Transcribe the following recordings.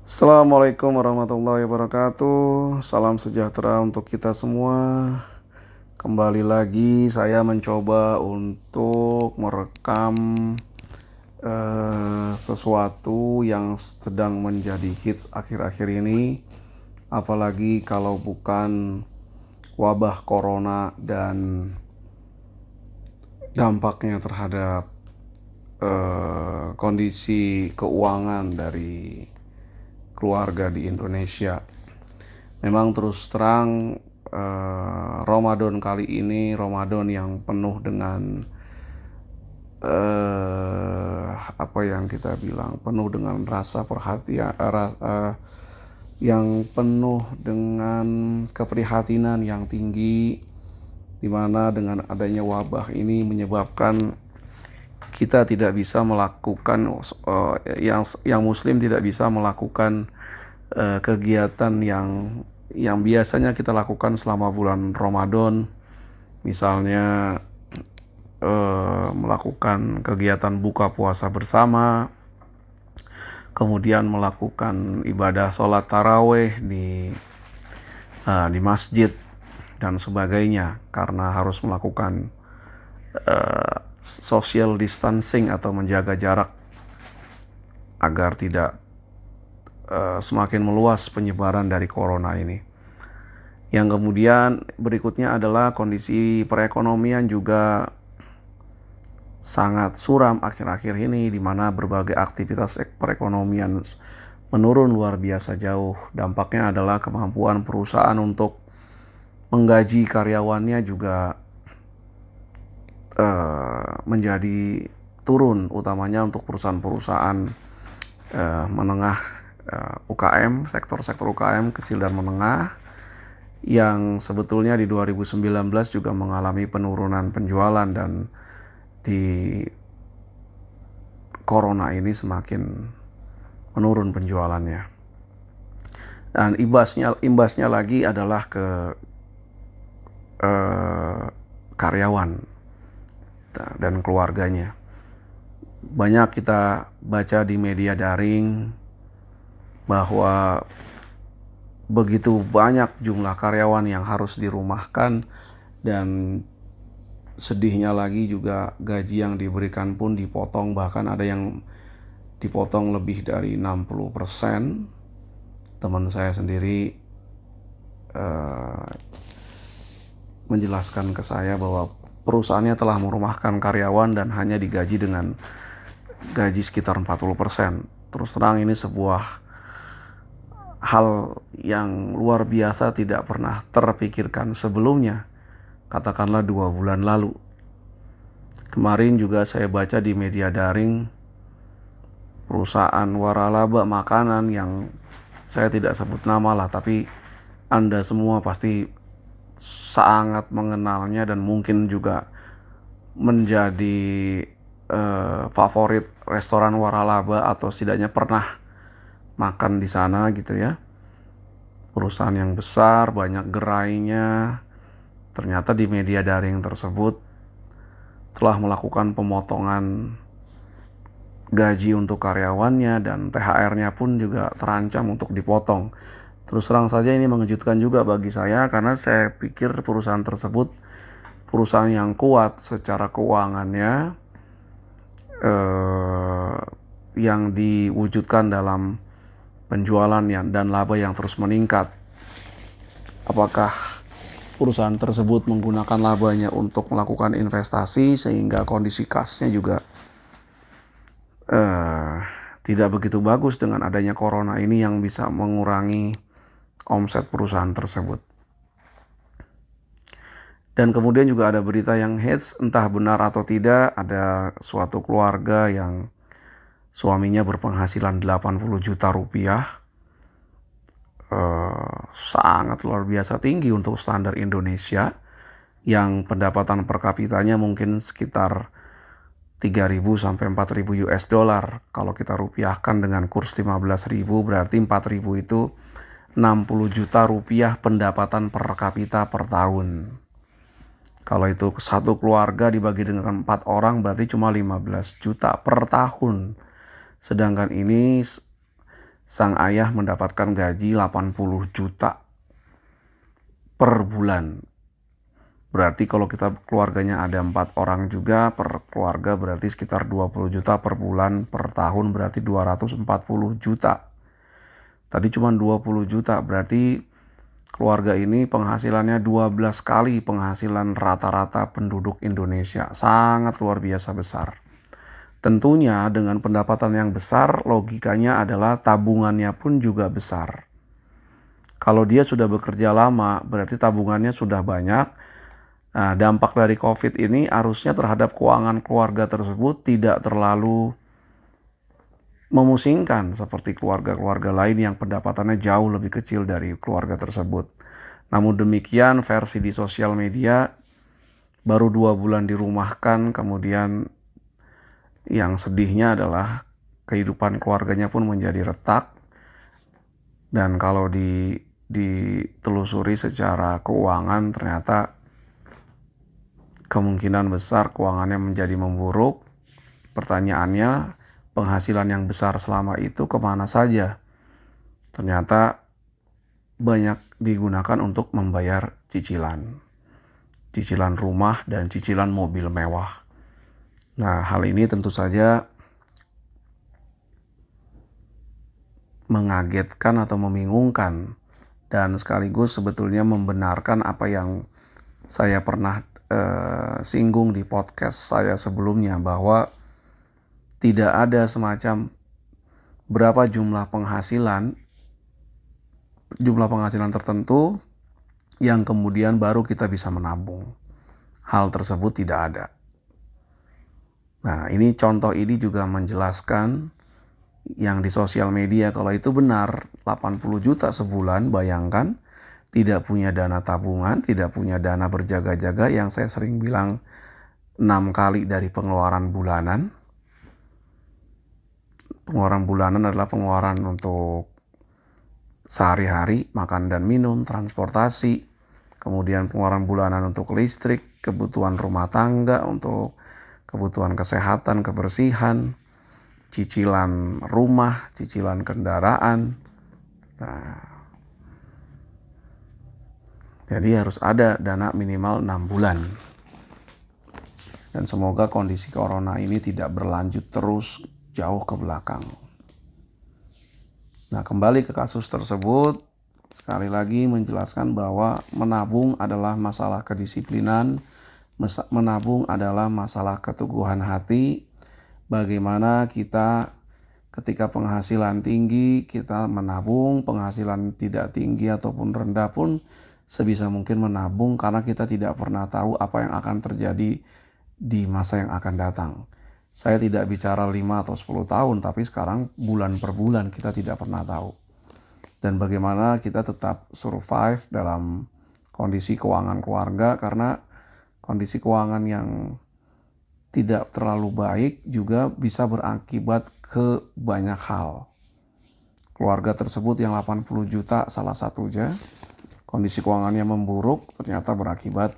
Assalamualaikum warahmatullahi wabarakatuh. Salam sejahtera untuk kita semua. Kembali lagi saya mencoba untuk merekam sesuatu yang sedang menjadi hits akhir-akhir ini. Apalagi kalau bukan wabah corona dan dampaknya terhadap kondisi keuangan dari keluarga di Indonesia. Memang terus terang Ramadan kali ini Ramadan yang penuh dengan apa yang kita bilang, penuh dengan rasa perhatian, yang penuh dengan keprihatinan yang tinggi, di mana dengan adanya wabah ini menyebabkan kita tidak bisa melakukan yang muslim tidak bisa melakukan kegiatan yang biasanya kita lakukan selama bulan Ramadan, misalnya melakukan kegiatan buka puasa bersama, kemudian melakukan ibadah sholat taraweh di masjid dan sebagainya, karena harus melakukan social distancing atau menjaga jarak agar tidak semakin meluas penyebaran dari corona ini. Yang kemudian berikutnya adalah kondisi perekonomian juga sangat suram akhir-akhir ini, di mana berbagai aktivitas perekonomian menurun luar biasa jauh. Dampaknya adalah kemampuan perusahaan untuk menggaji karyawannya juga menjadi turun, utamanya untuk perusahaan-perusahaan menengah, UKM, sektor-sektor UKM kecil dan menengah, yang sebetulnya di 2019 juga mengalami penurunan penjualan, dan di corona ini semakin menurun penjualannya. Dan imbasnya lagi adalah ke karyawan dan keluarganya. Banyak kita baca di media daring bahwa begitu banyak jumlah karyawan yang harus dirumahkan, dan sedihnya lagi juga gaji yang diberikan pun dipotong, bahkan ada yang dipotong lebih dari 60%. Teman saya sendiri menjelaskan ke saya bahwa perusahaannya telah merumahkan karyawan dan hanya digaji dengan gaji sekitar 40%. Terus terang ini sebuah hal yang luar biasa, tidak pernah terpikirkan sebelumnya, katakanlah 2 bulan lalu. Kemarin juga saya baca di media daring perusahaan waralaba makanan yang saya tidak sebut nama lah, tapi Anda semua pasti sangat mengenalnya dan mungkin juga menjadi favorit restoran waralaba, atau setidaknya pernah makan di sana gitu ya. Perusahaan yang besar, banyak gerainya. Ternyata di media daring tersebut telah melakukan pemotongan gaji untuk karyawannya, dan THR-nya pun juga terancam untuk dipotong. Terus terang saja ini mengejutkan juga bagi saya, karena saya pikir perusahaan tersebut perusahaan yang kuat secara keuangannya, yang diwujudkan dalam penjualan dan laba yang terus meningkat. Apakah perusahaan tersebut menggunakan labanya untuk melakukan investasi sehingga kondisi kasnya juga tidak begitu bagus dengan adanya corona ini yang bisa mengurangi omset perusahaan tersebut. Dan kemudian juga ada berita yang hits, entah benar atau tidak, ada suatu keluarga yang suaminya berpenghasilan 80 juta rupiah. Sangat luar biasa tinggi untuk standar Indonesia, yang pendapatan per kapitanya mungkin sekitar 3.000 sampai 4.000 US dollar. Kalau kita rupiahkan dengan kurs 15.000, berarti 4.000 itu 60 juta rupiah pendapatan per kapita per tahun. Kalau itu satu keluarga dibagi dengan 4 orang, berarti cuma 15 juta per tahun. Sedangkan ini sang ayah mendapatkan gaji 80 juta per bulan. Berarti kalau kita keluarganya ada 4 orang juga per keluarga, berarti sekitar 20 juta per bulan, per tahun berarti 240 juta. Tadi cuma 20 juta, berarti keluarga ini penghasilannya 12 kali penghasilan rata-rata penduduk Indonesia. Sangat luar biasa besar. Tentunya dengan pendapatan yang besar, logikanya adalah tabungannya pun juga besar. Kalau dia sudah bekerja lama, berarti tabungannya sudah banyak. Nah, dampak dari COVID ini harusnya terhadap keuangan keluarga tersebut tidak terlalu memusingkan seperti keluarga-keluarga lain yang pendapatannya jauh lebih kecil dari keluarga tersebut. Namun demikian, versi di sosial media baru 2 bulan dirumahkan, kemudian yang sedihnya adalah kehidupan keluarganya pun menjadi retak. Dan kalau ditelusuri secara keuangan, ternyata kemungkinan besar keuangannya menjadi memburuk. Pertanyaannya, penghasilan yang besar selama itu kemana saja? Ternyata banyak digunakan untuk membayar cicilan rumah dan cicilan mobil mewah. Nah, hal ini tentu saja mengagetkan atau membingungkan, dan sekaligus sebetulnya membenarkan apa yang saya pernah singgung di podcast saya sebelumnya, bahwa tidak ada semacam berapa jumlah penghasilan tertentu yang kemudian baru kita bisa menabung. Hal tersebut tidak ada. Nah, ini contoh ini juga menjelaskan yang di sosial media, kalau itu benar 80 juta sebulan, bayangkan tidak punya dana tabungan, tidak punya dana berjaga-jaga, yang saya sering bilang 6 kali dari pengeluaran bulanan. Pengeluaran bulanan adalah pengeluaran untuk sehari-hari, makan dan minum, transportasi, kemudian pengeluaran bulanan untuk listrik, kebutuhan rumah tangga, untuk kebutuhan kesehatan, kebersihan, cicilan rumah, cicilan kendaraan. Nah, jadi harus ada dana minimal 6 bulan. Dan semoga kondisi corona ini tidak berlanjut terus jauh ke belakang. Nah, kembali ke kasus tersebut, sekali lagi menjelaskan bahwa menabung adalah masalah kedisiplinan, menabung adalah masalah keteguhan hati. Bagaimana kita ketika penghasilan tinggi, kita menabung, penghasilan tidak tinggi ataupun rendah pun sebisa mungkin menabung, karena kita tidak pernah tahu apa yang akan terjadi di masa yang akan datang. Saya tidak bicara 5 atau 10 tahun, tapi sekarang bulan per bulan kita tidak pernah tahu. Dan bagaimana kita tetap survive dalam kondisi keuangan keluarga, karena kondisi keuangan yang tidak terlalu baik juga bisa berakibat ke banyak hal. Keluarga tersebut yang 80 juta salah satunya, kondisi keuangannya memburuk, ternyata berakibat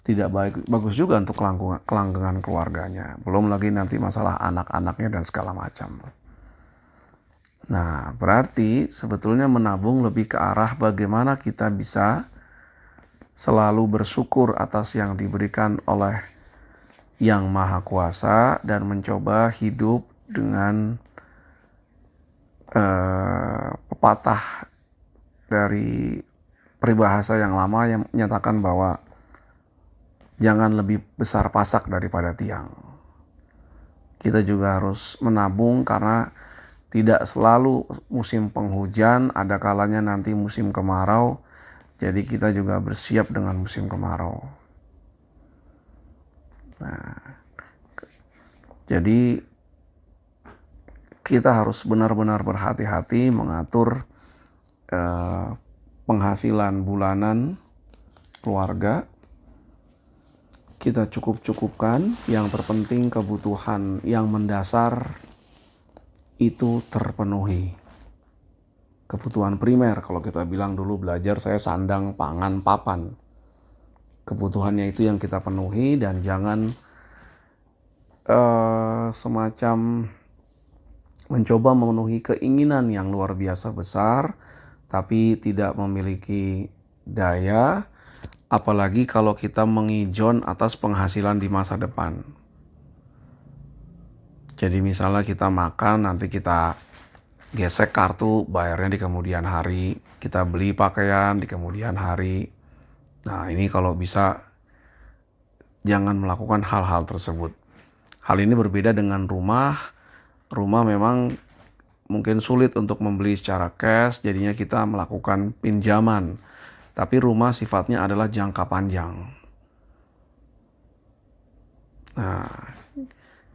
tidak bagus juga untuk kelanggengan keluarganya. Belum lagi nanti masalah anak-anaknya dan segala macam. Nah, berarti sebetulnya menabung lebih ke arah bagaimana kita bisa selalu bersyukur atas yang diberikan oleh Yang Maha Kuasa dan mencoba hidup dengan pepatah dari peribahasa yang lama yang menyatakan bahwa jangan lebih besar pasak daripada tiang. Kita juga harus menabung karena tidak selalu musim penghujan, ada kalanya nanti musim kemarau. Jadi kita juga bersiap dengan musim kemarau. Nah, jadi kita harus benar-benar berhati-hati mengatur penghasilan bulanan keluarga. Kita cukup-cukupkan, yang terpenting kebutuhan yang mendasar itu terpenuhi. Kebutuhan primer, kalau kita bilang dulu belajar saya sandang, pangan, papan. Kebutuhannya itu yang kita penuhi, dan jangan semacam mencoba memenuhi keinginan yang luar biasa besar, tapi tidak memiliki daya, apalagi kalau kita mengijon atas penghasilan di masa depan. Jadi misalnya kita makan, nanti kita gesek kartu, bayarnya di kemudian hari, kita beli pakaian di kemudian hari. Nah, ini kalau bisa jangan melakukan hal-hal tersebut. Hal ini berbeda dengan rumah. Rumah memang mungkin sulit untuk membeli secara cash, jadinya kita melakukan pinjaman. Tapi rumah sifatnya adalah jangka panjang. Nah,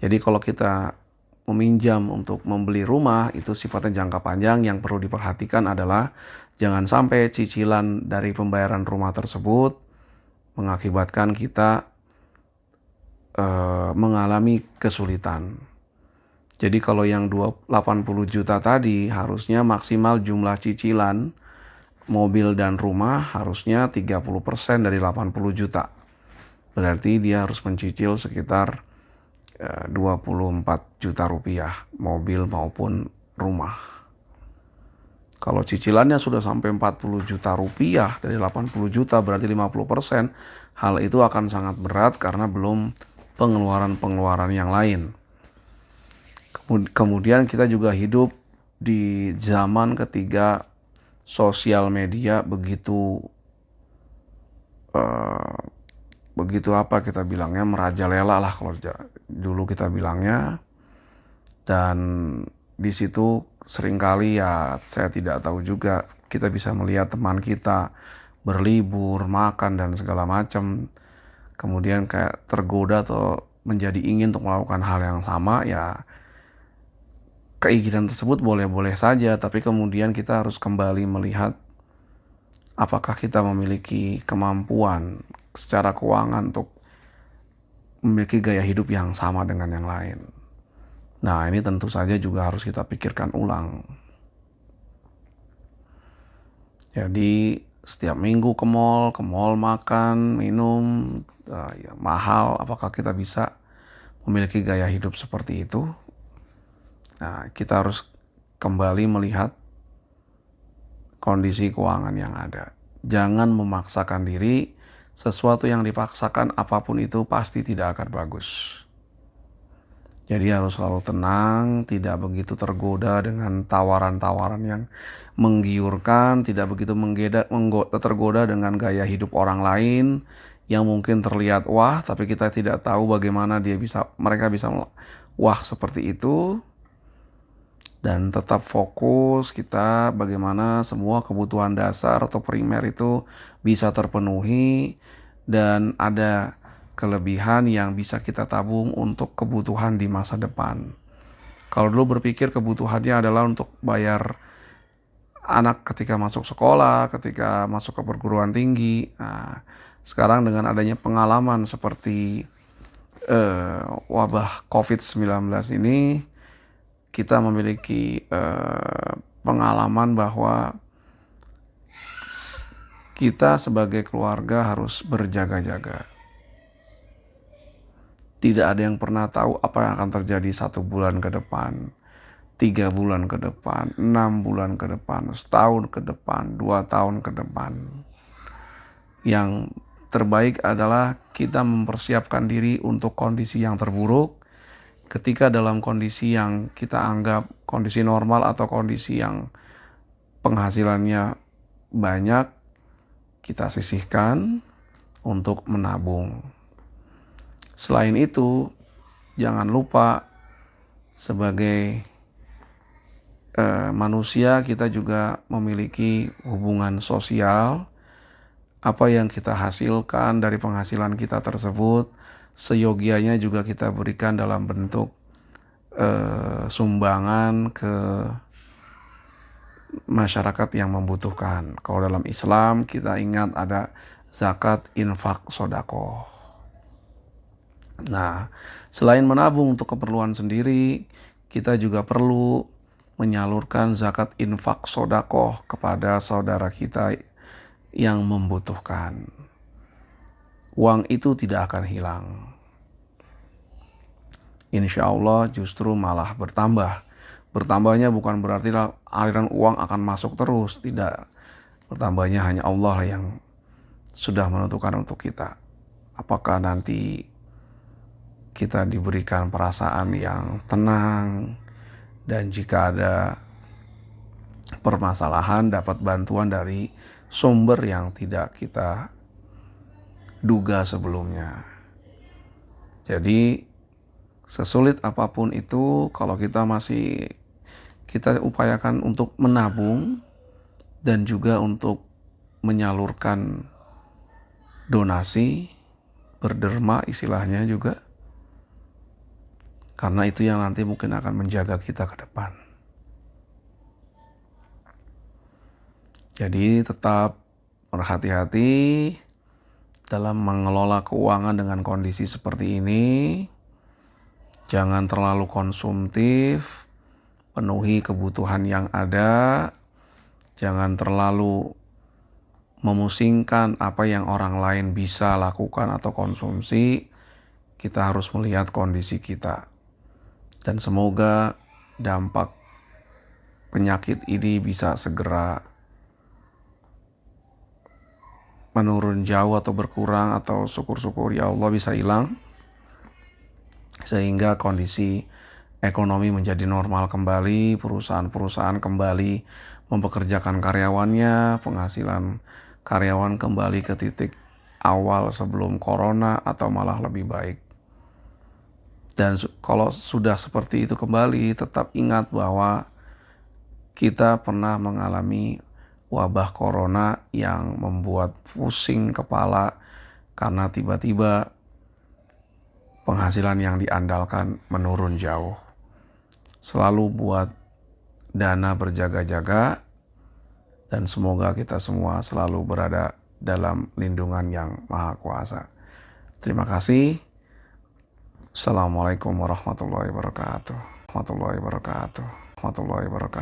jadi kalau kita meminjam untuk membeli rumah, itu sifatnya jangka panjang. Yang perlu diperhatikan adalah jangan sampai cicilan dari pembayaran rumah tersebut mengakibatkan kita mengalami kesulitan. Jadi kalau yang 80 juta tadi harusnya maksimal jumlah cicilan mobil dan rumah harusnya 30% dari 80 juta. Berarti dia harus mencicil sekitar 24 juta rupiah mobil maupun rumah. Kalau cicilannya sudah sampai 40 juta rupiah dari 80 juta berarti 50%, hal itu akan sangat berat karena belum pengeluaran-pengeluaran yang lain. Kemudian kita juga hidup di zaman ketika sosial media begitu apa kita bilangnya, merajalela lah kalau dulu kita bilangnya. Dan di situ seringkali ya saya tidak tahu juga, kita bisa melihat teman kita berlibur, makan dan segala macam. Kemudian kayak tergoda atau menjadi ingin untuk melakukan hal yang sama, ya keinginan tersebut boleh-boleh saja, tapi kemudian kita harus kembali melihat apakah kita memiliki kemampuan secara keuangan untuk memiliki gaya hidup yang sama dengan yang lain. Nah, ini tentu saja juga harus kita pikirkan ulang. Jadi setiap minggu ke mall makan, minum, ya mahal, apakah kita bisa memiliki gaya hidup seperti itu? Nah, kita harus kembali melihat kondisi keuangan yang ada. Jangan memaksakan diri, sesuatu yang dipaksakan apapun itu pasti tidak akan bagus. Jadi harus selalu tenang, tidak begitu tergoda dengan tawaran-tawaran yang menggiurkan, tidak begitu tergoda dengan gaya hidup orang lain yang mungkin terlihat wah, tapi kita tidak tahu bagaimana mereka bisa wah seperti itu. Dan tetap fokus kita bagaimana semua kebutuhan dasar atau primer itu bisa terpenuhi dan ada kelebihan yang bisa kita tabung untuk kebutuhan di masa depan. Kalau dulu berpikir kebutuhannya adalah untuk bayar anak ketika masuk sekolah, ketika masuk ke perguruan tinggi. Nah, sekarang dengan adanya pengalaman seperti wabah COVID-19 ini, kita memiliki pengalaman bahwa kita sebagai keluarga harus berjaga-jaga. Tidak ada yang pernah tahu apa yang akan terjadi 1 bulan ke depan, 3 bulan ke depan, 6 bulan ke depan, setahun ke depan, 2 tahun ke depan. Yang terbaik adalah kita mempersiapkan diri untuk kondisi yang terburuk. Ketika dalam kondisi yang kita anggap kondisi normal atau kondisi yang penghasilannya banyak, kita sisihkan untuk menabung. Selain itu, jangan lupa sebagai manusia kita juga memiliki hubungan sosial. Apa yang kita hasilkan dari penghasilan kita tersebut seyogianya juga kita berikan dalam bentuk sumbangan ke masyarakat yang membutuhkan. Kalau dalam Islam kita ingat ada zakat, infak, sodaqoh. Nah, selain menabung untuk keperluan sendiri, kita juga perlu menyalurkan zakat, infak, sodaqoh kepada saudara kita yang membutuhkan. Uang itu tidak akan hilang. insya Allah justru malah bertambah. Bertambahnya bukan berarti aliran uang akan masuk terus, tidak. Bertambahnya hanya Allah yang sudah menentukan untuk kita. Apakah nanti kita diberikan perasaan yang tenang, dan jika ada permasalahan dapat bantuan dari sumber yang tidak kita duga sebelumnya. Jadi sesulit apapun itu, kalau kita upayakan untuk menabung dan juga untuk menyalurkan donasi, berderma istilahnya juga, karena itu yang nanti mungkin akan menjaga kita ke depan. Jadi tetap berhati-hati dalam mengelola keuangan dengan kondisi seperti ini. Jangan terlalu konsumtif, penuhi kebutuhan yang ada. Jangan terlalu memusingkan apa yang orang lain bisa lakukan atau konsumsi. Kita harus melihat kondisi kita. Dan semoga dampak penyakit ini bisa segera menurun jauh atau berkurang, atau syukur-syukur ya Allah bisa hilang, sehingga kondisi ekonomi menjadi normal kembali, perusahaan-perusahaan kembali mempekerjakan karyawannya, penghasilan karyawan kembali ke titik awal sebelum corona atau malah lebih baik. Dan kalau sudah seperti itu kembali, tetap ingat bahwa kita pernah mengalami wabah corona yang membuat pusing kepala karena tiba-tiba penghasilan yang diandalkan menurun jauh. Selalu buat dana berjaga-jaga, dan semoga kita semua selalu berada dalam lindungan yang Maha Kuasa. Terima kasih. Assalamualaikum warahmatullahi wabarakatuh.